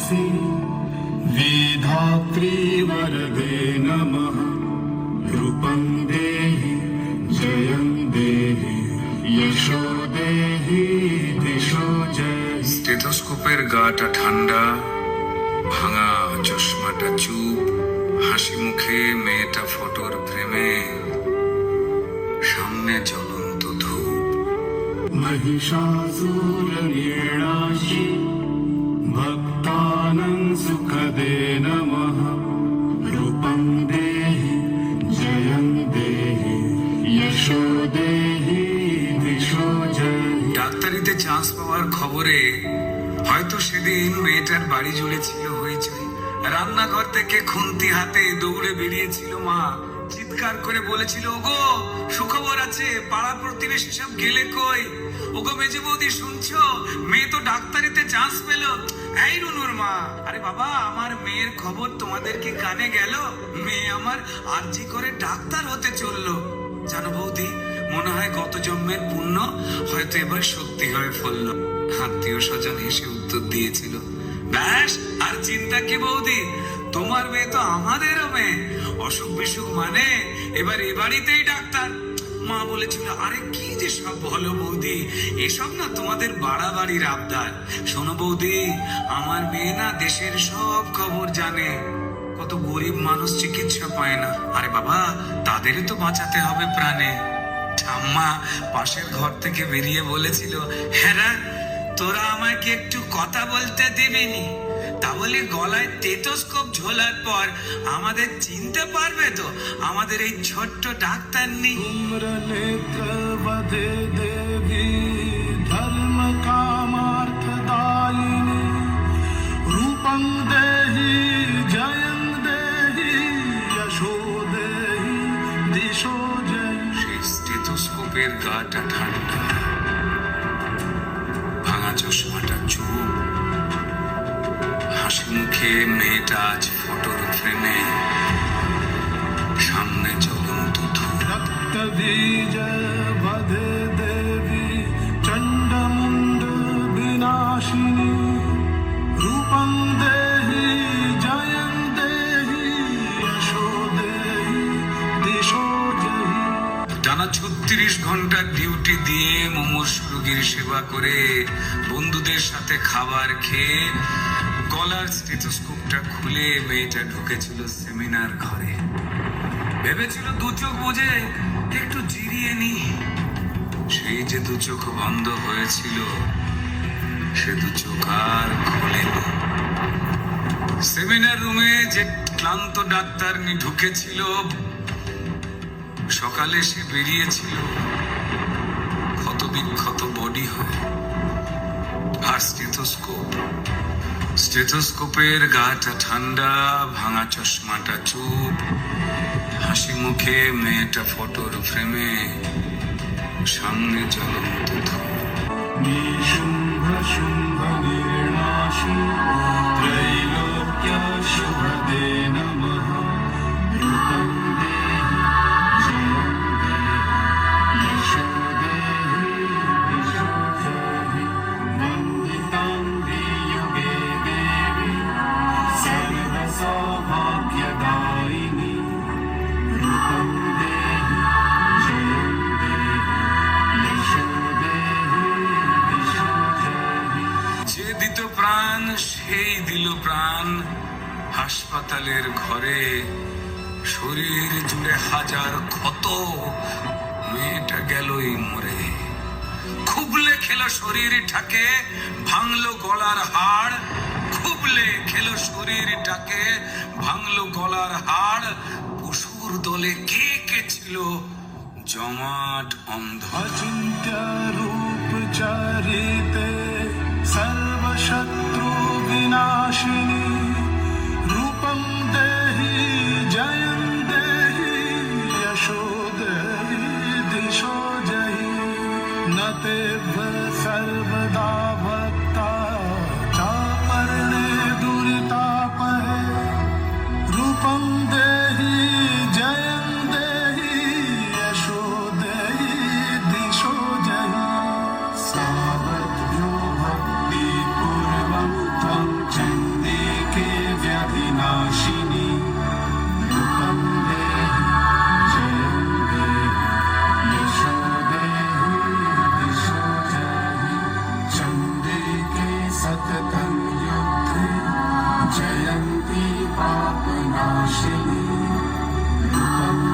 तुलसी विधात्री वरदे नमः रूपं देहि जयं देहि यशो देहि दिशो जय। স্টেথোস্কোপের গাটা ঠান্ডা, ভাঙা চশমাটা চুপ, হাসি মুখে মেয়েটা ফটোর ফ্রেমে, সামনে জ্বলন্ত ধূপ। महिषासुरनिर्णाशि भक्तानां सुखदे नमः रूपं देहि जयं देहि यशो देहि दिशो जय। ডাক্তারিতে চান্স পাওয়ার খবরে হয়তো সেদিন মেয়েটার বাড়ি জুড়ে ছিল হইচই। রান্নাঘর থেকে খুন্তি হাতে দৌড়ে বেরিয়েছিল মা, চিৎকার করে বলেছিল, ওগো সুখবর আছে, পাড়া প্রতিবেশী সব গেলে কই? ওগো মেজে বৌদি শুনছো, মেয়ে তো ডাক্তারিতে চান্স পেল। এই রুনুর মা, আরে বাবা আমার মেয়ের খবর তোমাদের কি কানে গেল? মেয়ে আমার আরজি করে ডাক্তার হতে চললো। জানো বৌদি, মনে হয় গত জন্মের পুণ্য হয়তো এবার সত্যি হয়ে ফললো। আত্মীয় স্বজন হেসে উত্তর দিয়েছিল, ব্যাস আর চিন্তা কি বৌদি, তোমার মেয়ে তো আমাদেরও মেয়ে, অসুখ বিসুখ মানে এবার এ বাড়িতেই ডাক্তার। মা বলেছিল, আরে কি যে সব বলো বৌদি, এসব না তোমাদের বাড়াবাড়ির আবদার। শোনো বৌদি, আমার মেয়ে না দেশের সব খবর জানে, কত গরিব মানুষ চিকিৎসা পায় না। আরে বাবা, তাদেরই তো বাঁচাতে হবে প্রাণে। ঠাম্মা পাশের ঘর থেকে বেরিয়ে বলেছিল, হ্যাঁ তোরা আমাকে একটু কথা বলতে দিবিনি? তা বলি গলায় স্টেথোস্কোপ ঝোলার পর আমাদের চিনতে পারবে তো আমাদের এই ছোট্ট ডাক্তার নেই? नेत्र वधे देवी धर्म कामार्थदायिनी रूपं देहि जयं देहि यशो देहि दिशो जय। সেই স্টেথোস্কোপের গাটা ঠান্ডা, ভাঙা চশমাটা চুপ, হাসি মুখে মেয়েটা আজ ফটোর ফ্রেমে, সামনে জ্বলন্ত ধূপ। रक्तबीज वधे देवी चण्डमुण्ड विनाशिनी रूपं देहि जयं देहि यशो देहि दिशो जय। টানা 36 ঘন্টা ডিউটি দিয়ে মুমূর্ষ রোগীর সেবা করে, বন্ধুদের সাথে খাবার খেয়ে, গলার স্টেথোস্কোপটা খুলে মেয়েটা ঢুকেছিল সেমিনার ঘরে। ভেবেছিল দু চোখ বুঝে একটু জিরিয়ে নি। সেই যে দু চোখ বন্ধ হয়েছিল, সে দু চোখ আর খোলেনি। সেমিনার রুমে যে ক্লান্ত ডাক্তার ঢুকেছিল, সকালে সে বেরিয়েছিল ক্ষত বিক্ষত বডি হয়ে। আর স্টেথোস্কোপের গাটা ঠান্ডা, ভাঙা চশমাটা চুপ, হাসি মুখে মেয়েটা ফটোর ফ্রেমে, সামনে জ্বলন্ত ধূপ। निशुम्भ शुम्भ निर्णाशि त्रैलोक्य शुभदे नमः रूपं देहि जयं देहि यशो देहि दिशो जय। वन्दितां युगे देवी सर्वसौभाग्यदायिनी रूपं देहि जयं देहि यशो देहि दिशो जय। যে দিত প্রাণ সেই দিল প্রাণ। হাসপাতালের ঘরে শরীর জুড়ে হাজার ক্ষত, মেয়েটা গেলই মরে। খুবলে খেলো শরীরটাকে, ভাঙলো গলার হাড়। খুবলে খেলো শরীরটাকে, ভাঙলো গলার হাড়। পশুর দলে কে কে ছিল জমাট অন্ধ। अचिन्त्य रूप चरिते सर्वशत्रु विनाशिनी रूपं देहि जयं देहि यशो देहि दिशो जय। न तेभ्य सर्वदा भक्ता चापर्णे दुरितापहे रूपं देहि जयं देहि यशो देहि दिशो जय। सावध्यो भक्तिपूर्वं त्वं चण्डी जयन्ती पापनाशिनी रूपं